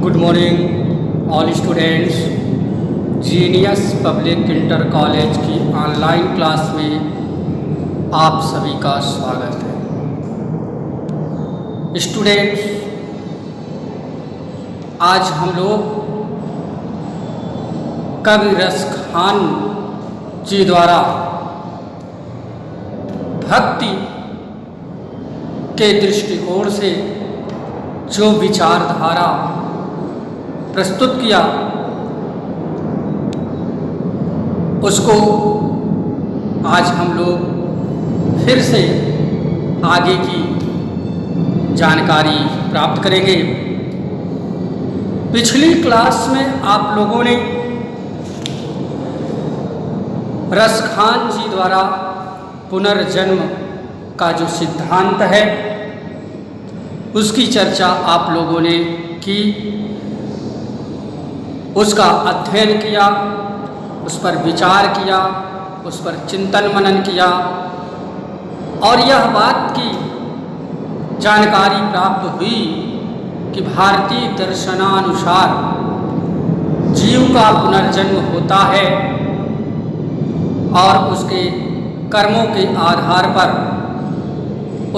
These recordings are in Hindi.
Good morning all students. Genius public inter college की ऑनलाइन क्लास में आप सभी का स्वागत है। स्टूडेंट्स, आज हम लोग कवि रस खान जी द्वारा भक्ति के दृष्टिकोण से जो विचारधारा प्रस्तुत किया उसको आज हम लोग फिर से आगे की जानकारी प्राप्त करेंगे। पिछली क्लास में आप लोगों ने रस खान जी द्वारा पुनर्जन्म का जो सिद्धांत है उसकी चर्चा आप लोगों ने की, उसका अध्ययन किया, उस पर विचार किया, उस पर चिंतन मनन किया और यह बात की जानकारी प्राप्त हुई कि भारतीय दर्शनानुसार जीव का पुनर्जन्म होता है और उसके कर्मों के आधार पर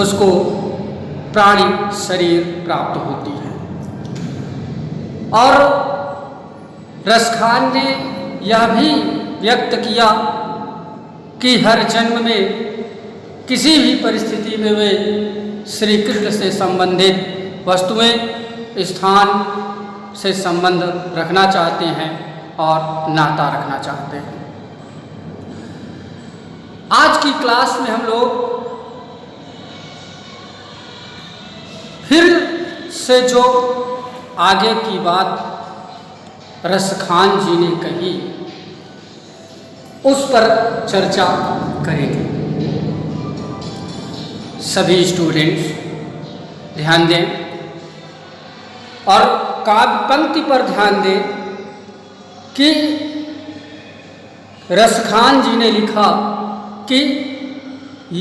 उसको प्राणी शरीर प्राप्त होती है। और रसखान ने यह भी व्यक्त किया कि हर जन्म में किसी भी परिस्थिति में वे श्री कृष्ण से संबंधित वस्तुएं स्थान से संबंध रखना चाहते हैं और नाता रखना चाहते हैं। आज की क्लास में हम लोग फिर से जो आगे की बात रसखान जी ने कही उस पर चर्चा करेंगे। सभी स्टूडेंट्स ध्यान दें और काव्य पंक्ति पर ध्यान दें कि रसखान जी ने लिखा कि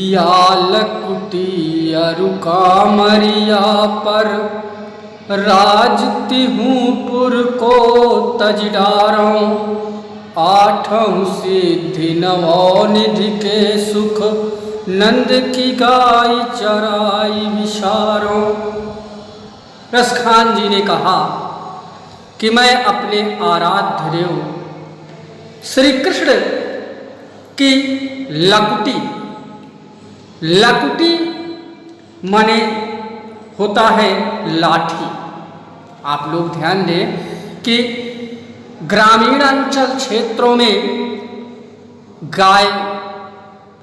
या लकुटी अरुका मरिया पर राजती हूँ पुर को तजडारों, आठों सिद्धि नवो निधि के सुख नंद की गाय चराई विशारों। रसखान जी ने कहा कि मैं अपने आराध्य देव श्री कृष्ण की लकुटी माने होता है लाठी। आप लोग ध्यान दें कि ग्रामीण अंचल क्षेत्रों में गाय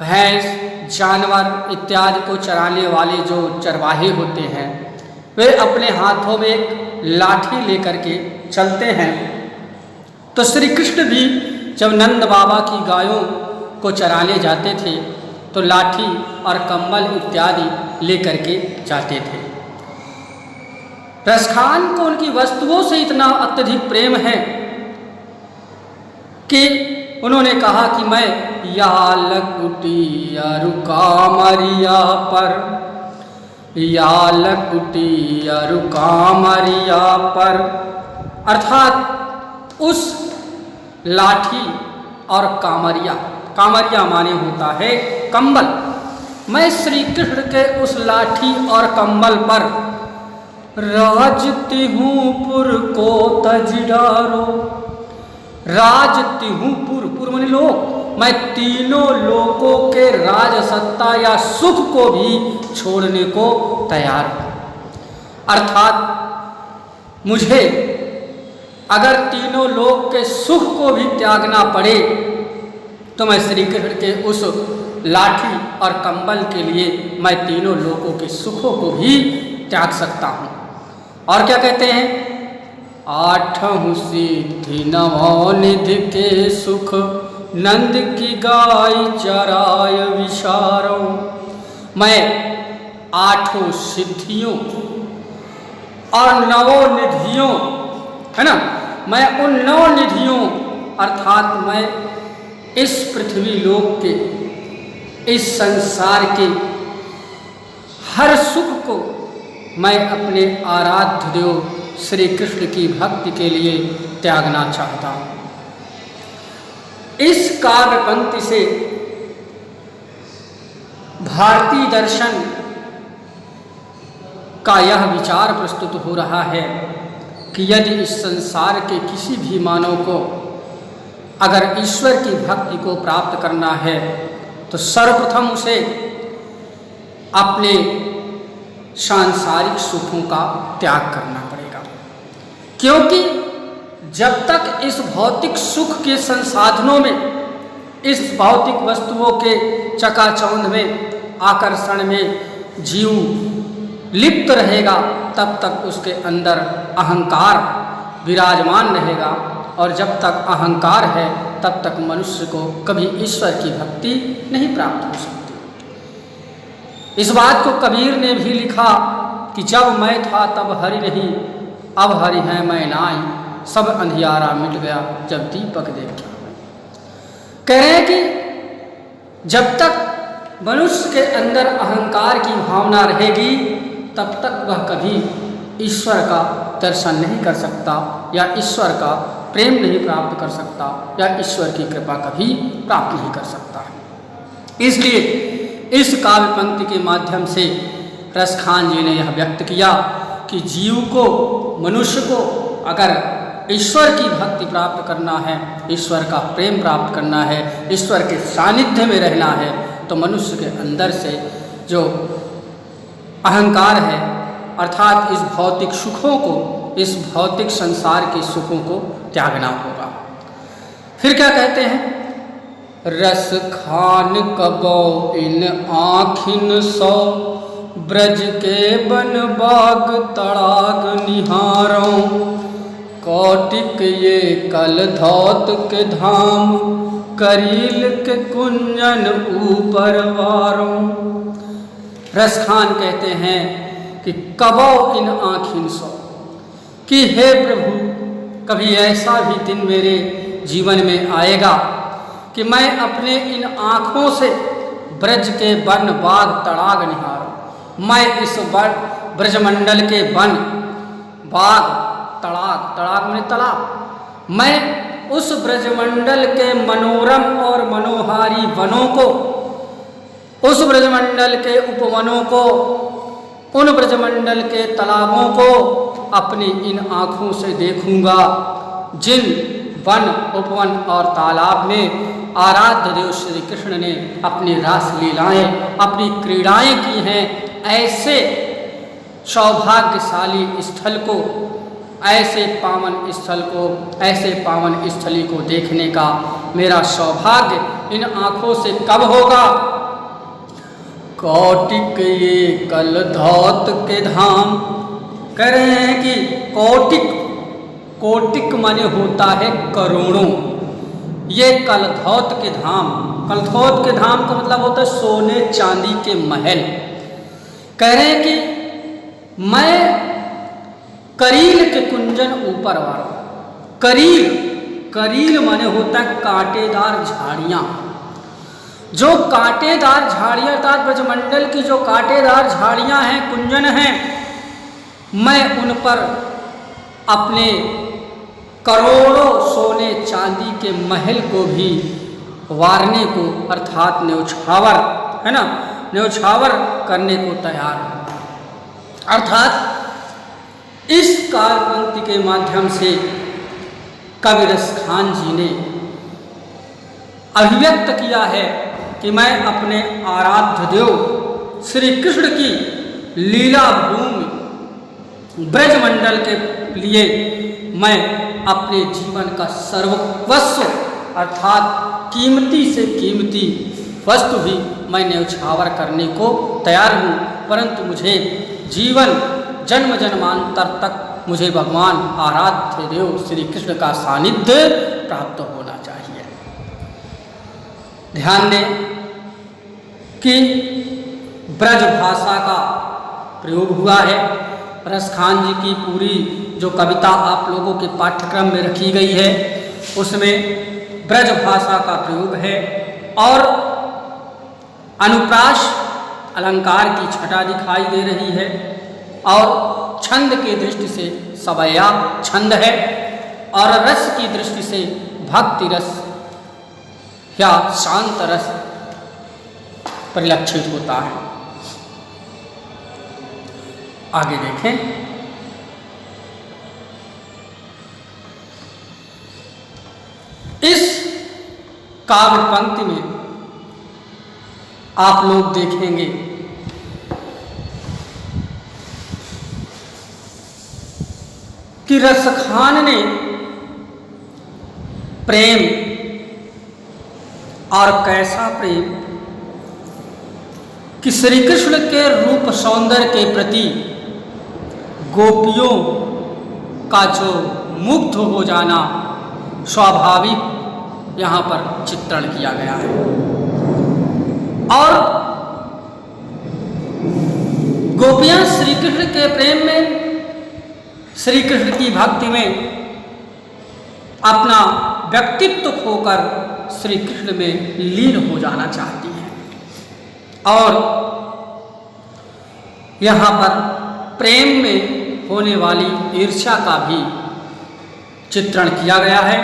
भैंस जानवर इत्यादि को चराने वाले जो चरवाहे होते हैं वे अपने हाथों में एक लाठी लेकर के चलते हैं। तो श्री कृष्ण भी जब नंद बाबा की गायों को चराने जाते थे तो लाठी और कंबल इत्यादि लेकर के जाते थे। रसखान को उनकी वस्तुओं से इतना अत्यधिक प्रेम है कि उन्होंने कहा कि मैं या लकुटी अरुका मरिया पर, या लकुटी अरुका मरिया पर, अर्थात उस लाठी और कामरिया माने होता है कंबल। मैं श्री कृष्ण के उस लाठी और कंबल पर राजती हूँ पुर को तजडारो। राजती हूँ पुर माने लोक, मैं तीनों लोकों के राज सत्ता या सुख को भी छोड़ने को तैयार हूँ। अर्थात मुझे अगर तीनों लोक के सुख को भी त्यागना पड़े तो मैं श्री कृष्ण के उस लाठी और कंबल के लिए मैं तीनों लोकों के सुखों को भी त्याग सकता हूँ। और क्या कहते हैं, आठों सिद्धि नवो निधि के सुख नंद की गाय चराय विशारो। मैं आठों सिद्धियों और नवो निधियों, है ना, मैं उन नौ निधियों अर्थात मैं इस पृथ्वी लोक के, इस संसार के हर सुख को मैं अपने आराध्य देव श्री कृष्ण की भक्ति के लिए त्यागना चाहता हूँ। इस काव्य पंक्ति से भारतीय दर्शन का यह विचार प्रस्तुत हो रहा है कि यदि इस संसार के किसी भी मानव को अगर ईश्वर की भक्ति को प्राप्त करना है तो सर्वप्रथम उसे अपने सांसारिक सुखों का त्याग करना पड़ेगा, क्योंकि जब तक इस भौतिक सुख के संसाधनों में, इस भौतिक वस्तुओं के चकाचौंध में, आकर्षण में जीव लिप्त रहेगा, तब तक उसके अंदर अहंकार विराजमान रहेगा, और जब तक अहंकार है तब तक मनुष्य को कभी ईश्वर की भक्ति नहीं प्राप्त हो सकती। इस बात को कबीर ने भी लिखा कि जब मैं था तब हरि नहीं, अब हरि है मैं नाई, सब अंधियारा मिट गया जब दीपक देखा। कह रहे हैं कि जब तक मनुष्य के अंदर अहंकार की भावना रहेगी तब तक वह कभी ईश्वर का दर्शन नहीं कर सकता, या ईश्वर का प्रेम नहीं प्राप्त कर सकता, या ईश्वर की कृपा कभी प्राप्त नहीं कर सकता। इसलिए इस काव्य पंक्ति के माध्यम से रसखान जी ने यह व्यक्त किया कि जीव को, मनुष्य को अगर ईश्वर की भक्ति प्राप्त करना है, ईश्वर का प्रेम प्राप्त करना है, ईश्वर के सानिध्य में रहना है, तो मनुष्य के अंदर से जो अहंकार है, अर्थात इस भौतिक सुखों को, इस भौतिक संसार के सुखों को त्यागना होगा। फिर क्या कहते हैं, रस खान कबो इन आँखिन सौ, ब्रज के बन बाग तड़ाग निहारों, कौटिक ये कल धौत के धाम, करील के कुंजन ऊपर वारों। रसखान कहते हैं कि कबो इन आँखिन सौ, कि हे प्रभु कभी ऐसा भी दिन मेरे जीवन में आएगा कि मैं अपने इन आँखों से ब्रज के वन बाग तड़ाग निहारूं। मैं इस ब्रजमंडल के वन बाग, तड़ाग, तड़ाग में तालाब, मैं उस ब्रजमंडल के मनोरम और मनोहारी वनों को, उस ब्रजमंडल के उपवनों को, उन ब्रजमंडल के तालाबों को अपनी इन आँखों से देखूंगा, जिन वन, उपवन और तालाब में आराध्य देव श्री कृष्ण ने अपनी रास लीलाएं, अपनी क्रीड़ाएं की हैं। ऐसे सौभाग्यशाली स्थल को, ऐसे पावन स्थल को, ऐसे पावन स्थली को देखने का मेरा सौभाग्य इन आँखों से कब होगा? कौटिक ये कल धौत के धाम। कह रहे हैं कि कौटिक, कौटिक माने होता है करोड़ों, ये कलधौत के धाम, कलधौत के धाम का मतलब होता है सोने चांदी के महल। कह रहे हैं कि मैं करील के कुंजन ऊपर वाला, करील, करील माने होता है कांटेदार झाड़ियाँ, जो कांटेदार झाड़ियाँ अर्थात ब्रजमंडल की जो कांटेदार झाड़ियाँ हैं, कुंजन हैं, मैं उन पर अपने करोड़ों सोने चांदी के महल को भी वारने को, अर्थात न्यौछावर, है ना, न्यौछावर करने को तैयार हूँ। अर्थात इस काव्य पंक्ति के माध्यम से कवि रसखान जी ने अभिव्यक्त किया है कि मैं अपने आराध्य देव श्री कृष्ण की लीला भूमि ब्रजमंडल के लिए मैं अपने जीवन का सर्वस्व अर्थात कीमती से कीमती वस्तु भी मैं न्यौछावर करने को तैयार हूँ, परंतु मुझे जीवन जन्म जन्मांतर तक मुझे भगवान आराध्य देव श्री कृष्ण का सानिध्य प्राप्त होना चाहिए। ध्यान दें कि ब्रज भाषा का प्रयोग हुआ है। रसखान जी की पूरी जो कविता आप लोगों के पाठ्यक्रम में रखी गई है उसमें ब्रज भाषा का प्रयोग है और अनुप्रास अलंकार की छटा दिखाई दे रही है और छंद की दृष्टि से सवैया छंद है और रस की दृष्टि से भक्ति रस या शांत रस परिलक्षित होता है। आगे देखें, इस काव्य पंक्ति में आप लोग देखेंगे कि रसखान ने प्रेम, और कैसा प्रेम कि श्री कृष्ण के रूप सौंदर्य के प्रति गोपियों का जो मुग्ध हो जाना स्वाभाविक यहाँ पर चित्रण किया गया है। और गोपियाँ श्री कृष्ण के प्रेम में, श्री कृष्ण की भक्ति में अपना व्यक्तित्व खोकर श्री कृष्ण में लीन हो जाना चाहती हैं। और यहाँ पर प्रेम में होने वाली ईर्ष्या का भी चित्रण किया गया है।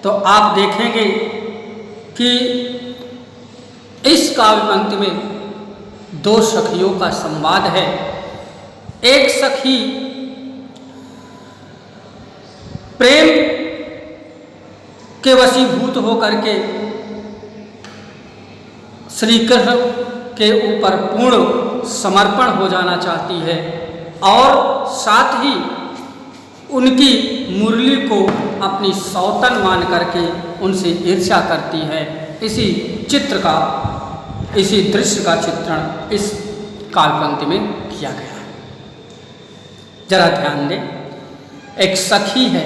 तो आप देखेंगे कि इस काव्य पंक्ति में दो सखियों का संवाद है। एक सखी प्रेम के वशीभूत होकर के श्री कृष्ण के ऊपर पूर्ण समर्पण हो जाना चाहती है और साथ ही उनकी मुरली को अपनी सौतन मान करके उनसे ईर्ष्या करती है। इसी चित्र का, इसी दृश्य का चित्रण इस काव्य पंक्ति में किया गया है। जरा ध्यान दें, एक सखी है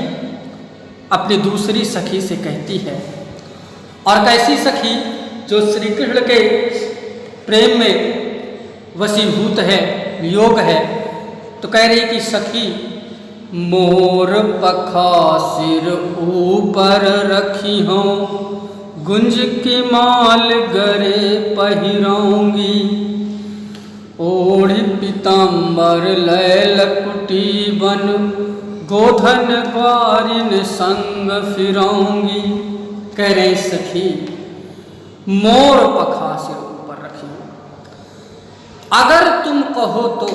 अपनी दूसरी सखी से कहती है, और कैसी सखी जो श्री कृष्ण के प्रेम में वशीभूत है, वियोग है। तो कह रही कि सखी मोर पखा सिर ऊपर रखी हो, गुंज की माल गरे पहिराऊंगी, ओढ़ पीताम्बर लैल कुटी बन, गोधन ग्वारिन संग फिराऊंगी। कह रहे सखी मोर पखा सिर ऊपर रखी हो, अगर तुम कहो तो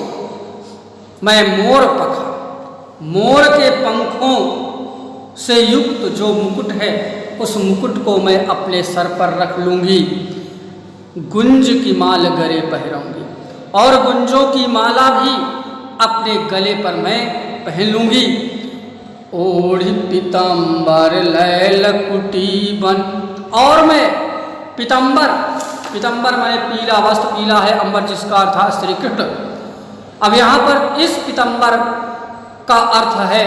मैं मोर पखा, मोर के पंखों से युक्त जो मुकुट है उस मुकुट को मैं अपने सर पर रख लूँगी, गुंज की माल गले पहराऊँगी, और गुंजों की माला भी अपने गले पर मैं पहन लूँगी। ओढ़ पीताम्बर लैल कुटी बन, और मैं पीताम्बर, पीताम्बर माने पीला वस्त्र, पीला है अंबर जिसका अर्थ है श्री कृष्ण। अब यहाँ पर इस पीताम्बर का अर्थ है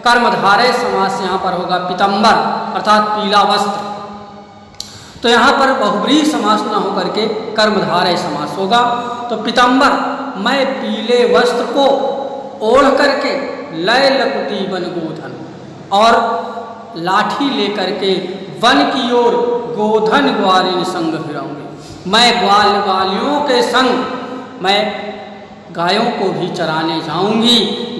कर्मधारय समास, यहाँ पर होगा पीताम्बर अर्थात पीला वस्त्र। तो यहाँ पर बहुब्रीहि समास न होकर के कर्मधारय समास होगा। तो पीताम्बर, मैं पीले वस्त्र को ओढ़ करके लय लकुटी वन गोधन, और लाठी लेकर के वन की ओर गोधन ग्वारिन संग फिराऊंगी। मैं ग्वाल ग्वालियों के संग मैं गायों को भी चराने जाऊंगी,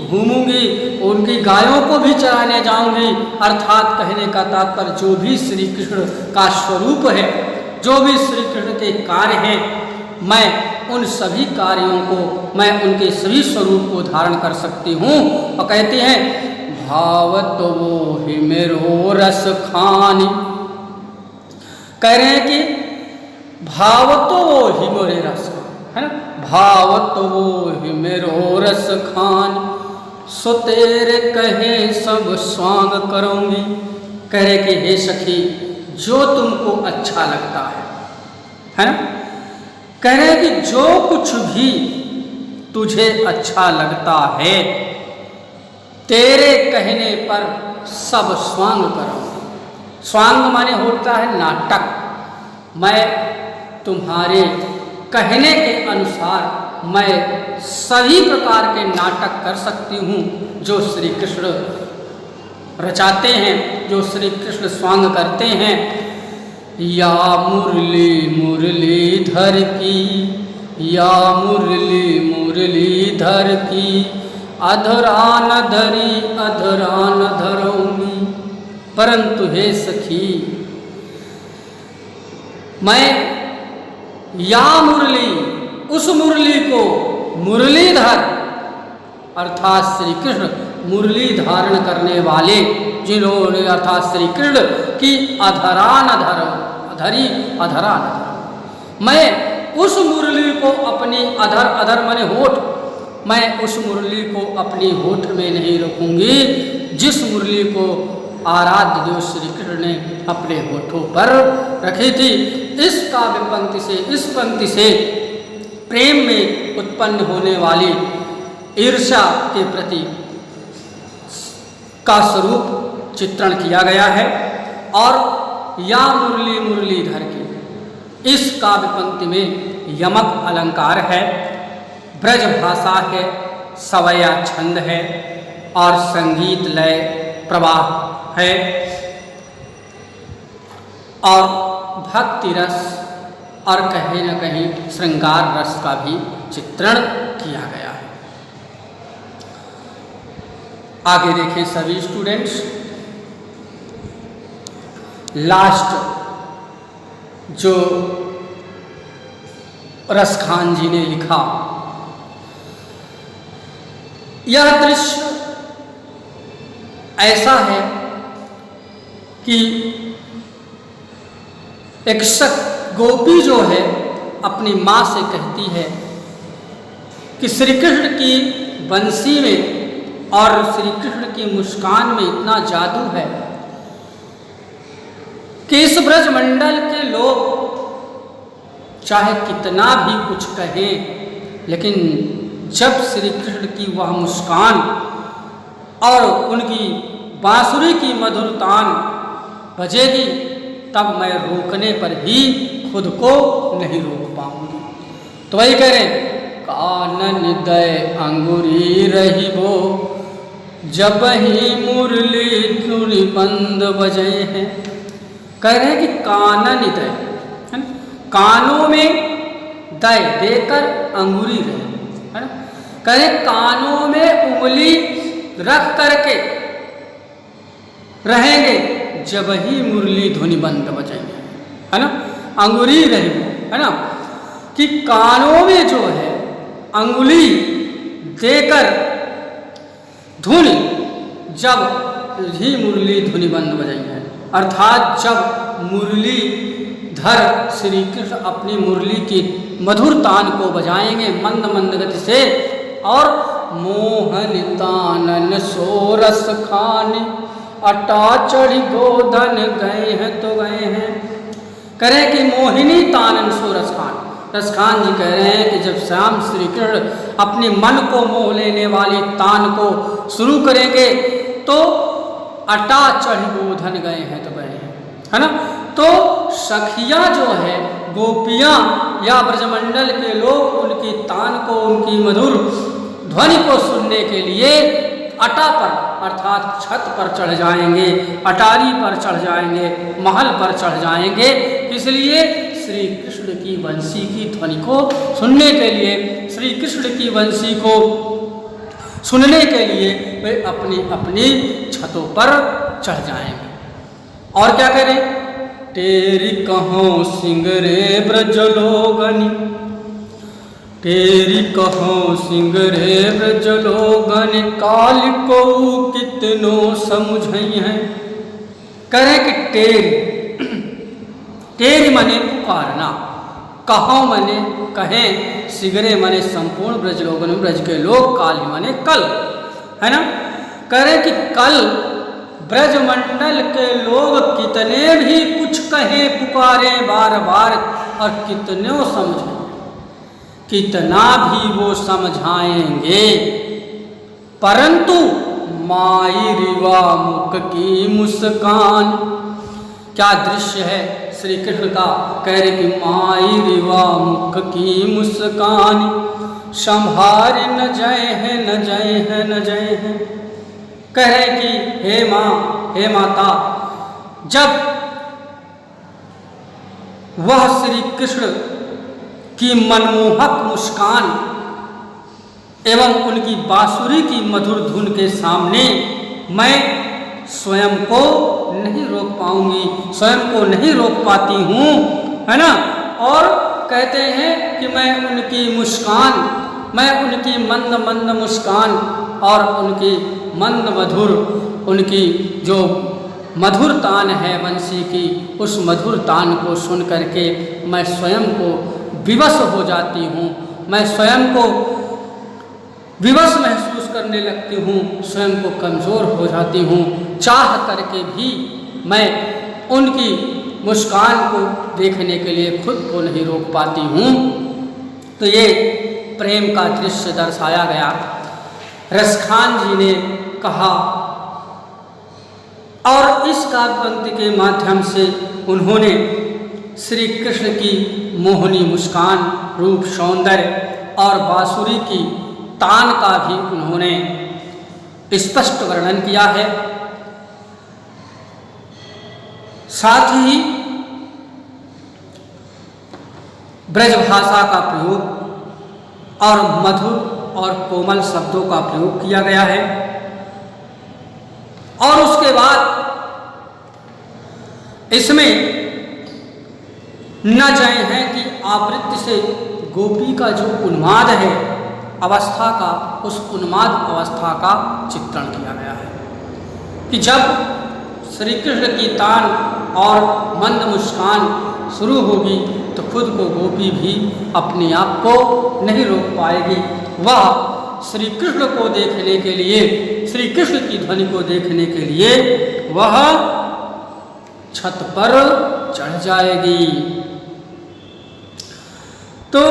घूमूंगी, उनकी गायों को भी चराने जाऊंगी। अर्थात कहने का तात्पर्य जो भी श्री कृष्ण का स्वरूप है, जो भी श्री कृष्ण के कार्य हैं, मैं उन सभी कार्यों को, मैं उनके सभी स्वरूप को धारण कर सकती हूँ। और कहते हैं भावत वो ही मेरो रस खानी, कह रहे हैं कि भावतो वो ही मेरे रस, है ना, भावत वो ही मेरो रस खान, सो तेरे कहे सब स्वांग करूँगी। कह रहे कि हे सखी जो तुमको अच्छा लगता है ना, कह रहे कि जो कुछ भी तुझे अच्छा लगता है तेरे कहने पर सब स्वांग करूँगी। स्वांग माने होता है नाटक। मैं तुम्हारे कहने के अनुसार मैं सभी प्रकार के नाटक कर सकती हूँ जो श्री कृष्ण रचाते हैं, जो श्री कृष्ण स्वांग करते हैं। या मुरली मुरलीधर की, या मुरली मुरलीधर की, अधरान धरी अधरान धरऊंगी, परंतु हे सखी मैं या मुरली, उस मुरली को मुरलीधर अर्थात श्री कृष्ण मुरली धारण करने वाले जिन्होंने अर्थात श्री कृष्ण की अधरान धरी अधरान धर, मैं उस मुरली को अपनी अधर अधर माने होठ, मैं उस मुरली को अपनी होठ में नहीं रखूंगी जिस मुरली को आराध्य देव श्री कृष्ण ने अपने होठों पर रखी थी। इस काव्य पंक्ति से, इस पंक्ति से प्रेम में उत्पन्न होने वाली ईर्ष्या के प्रति का स्वरूप चित्रण किया गया है। और या मुरली मुरलीधर की इस काव्य पंक्ति में यमक अलंकार है, ब्रज भाषा है, सवया छंद है और संगीत लय प्रवाह है और भक्ति रस और कहीं न कहीं श्रृंगार रस का भी चित्रण किया गया है। आगे देखें सभी स्टूडेंट्स, लास्ट जो रसखान जी ने लिखा, यह दृश्य ऐसा है कि एक गोपी जो है अपनी माँ से कहती है कि श्री कृष्ण की बंसी में और श्री कृष्ण की मुस्कान में इतना जादू है कि इस ब्रज मंडल के लोग चाहे कितना भी कुछ कहें, लेकिन जब श्री कृष्ण की वह मुस्कान और उनकी बांसुरी की मधुर तान बजेगी, तब मैं रोकने पर भी खुद को नहीं रोक पाऊंगी। तो वही कह रहे हैं, कानन दय अंगुरी रही वो जब ही मुरली धुनि बंद बजे हैं। कह रहे हैं कि कानन दय है ना, कानों में दय देकर अंगुरी रहे, है ना। कह रहे कानों में उंगली रख करके रहेंगे जब ही मुरली धुनि बंद बजेंगे, है ना। अंगुरी रही है ना, कि कानों में जो है अंगुली देकर धुनि जब ही मुरली धुनि बंद बजेंगे, अर्थात जब मुरली धर श्री कृष्ण अपनी मुरली की मधुर तान को बजाएंगे मंद मंद गति से, और मोहन तानन सोरस खान अटा चढ़ी गोधन गए हैं तो गए हैं। करें कि मोहिनी तानन सो रसखान, रसखान जी कह रहे हैं कि जब श्याम श्री कृष्ण अपने मन को मोह लेने वाली तान को शुरू करेंगे तो अटा चढ़ी गोधन गए हैं तो गए हैं, है ना। तो सखियाँ जो है गोपियाँ या ब्रजमंडल के लोग उनकी तान को, उनकी मधुर ध्वनि को सुनने के लिए अटा पर अर्थात छत पर चढ़ जाएंगे, अटारी पर चढ़ जाएंगे, महल पर चढ़ जाएंगे। इसलिए श्री कृष्ण की बंसी की ध्वनि को सुनने के लिए, श्री कृष्ण की बंसी को सुनने के लिए वे अपनी अपनी छतों पर चढ़ जाएंगे। और क्या करें, तेरी कहों सिंगरे ब्रज लोगनी, तेरी कहों सिंगरे ब्रज लोगन काल को कितनो समझई हैं। करें कि तेरी, तेरी मने पुकारना, कहों मने कहें, सिगरे मने संपूर्ण ब्रज लोगन, ब्रज के लोग, काल मने कल, है ना। करें कि कल ब्रज मंडल के लोग कितने भी कुछ कहें पुकारें बार बार और कितनों समझें, कितना भी वो समझाएंगे, परंतु माई रिवा मुख की मुस्कान। क्या दृश्य है श्री कृष्ण का, कह रहे कि माई रिवा मुख की मुस्कान संभार न जय है न जय है न जय है। कहे कि हे माँ, हे माता, जब वह श्री कृष्ण की मनमोहक मुस्कान एवं उनकी बांसुरी की मधुर धुन के सामने मैं स्वयं को नहीं रोक पाऊंगी, स्वयं को नहीं रोक पाती हूँ, है ना। और कहते हैं कि मैं उनकी मुस्कान, मैं उनकी मंद मंद मुस्कान और उनकी मंद मधुर, उनकी जो मधुर तान है बंसी की, उस मधुर तान को सुन करके मैं स्वयं को विवश हो जाती हूँ, मैं स्वयं को विवश महसूस करने लगती हूँ, स्वयं को कमज़ोर हो जाती हूँ। चाह करके भी मैं उनकी मुस्कान को देखने के लिए खुद को नहीं रोक पाती हूँ। तो ये प्रेम का दृश्य दर्शाया गया। रसखान जी ने कहा और इस काव्य पंक्ति के माध्यम से उन्होंने श्री कृष्ण की मोहनी मुस्कान, रूप, सौंदर्य और बांसुरी की तान का भी उन्होंने स्पष्ट वर्णन किया है। साथ ही ब्रज भाषा का प्रयोग और मधुर और कोमल शब्दों का प्रयोग किया गया है। और उसके बाद इसमें न जय है कि आवृत्ति से गोपी का जो उन्माद है अवस्था का, उस उन्माद अवस्था का चित्रण किया गया है कि जब श्री कृष्ण की तान और मंद मुस्कान शुरू होगी तो खुद को गोपी भी अपने आप को नहीं रोक पाएगी। वह श्री कृष्ण को देखने के लिए, श्री कृष्ण की ध्वनि को देखने के लिए वह छत पर चढ़ जाएगी। तो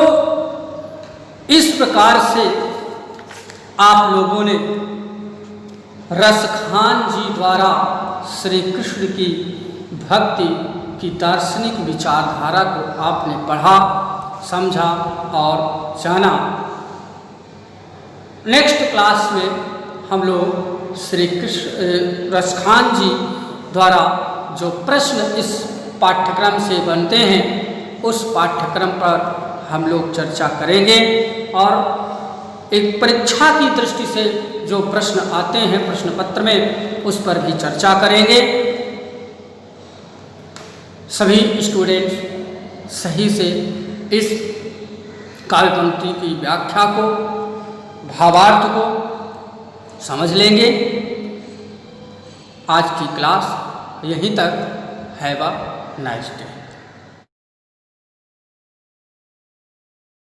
इस प्रकार से आप लोगों ने रसखान जी द्वारा श्री कृष्ण की भक्ति की दार्शनिक विचारधारा को आपने पढ़ा, समझा और जाना। नेक्स्ट क्लास में हम लोग श्री कृष्ण रसखान जी द्वारा जो प्रश्न इस पाठ्यक्रम से बनते हैं उस पाठ्यक्रम पर हम लोग चर्चा करेंगे और एक परीक्षा की दृष्टि से जो प्रश्न आते हैं प्रश्न पत्र में उस पर भी चर्चा करेंगे। सभी स्टूडेंट सही से इस काव्य पंक्ति की व्याख्या को, भावार्थ को समझ लेंगे। आज की क्लास यहीं तक। Have a nice day.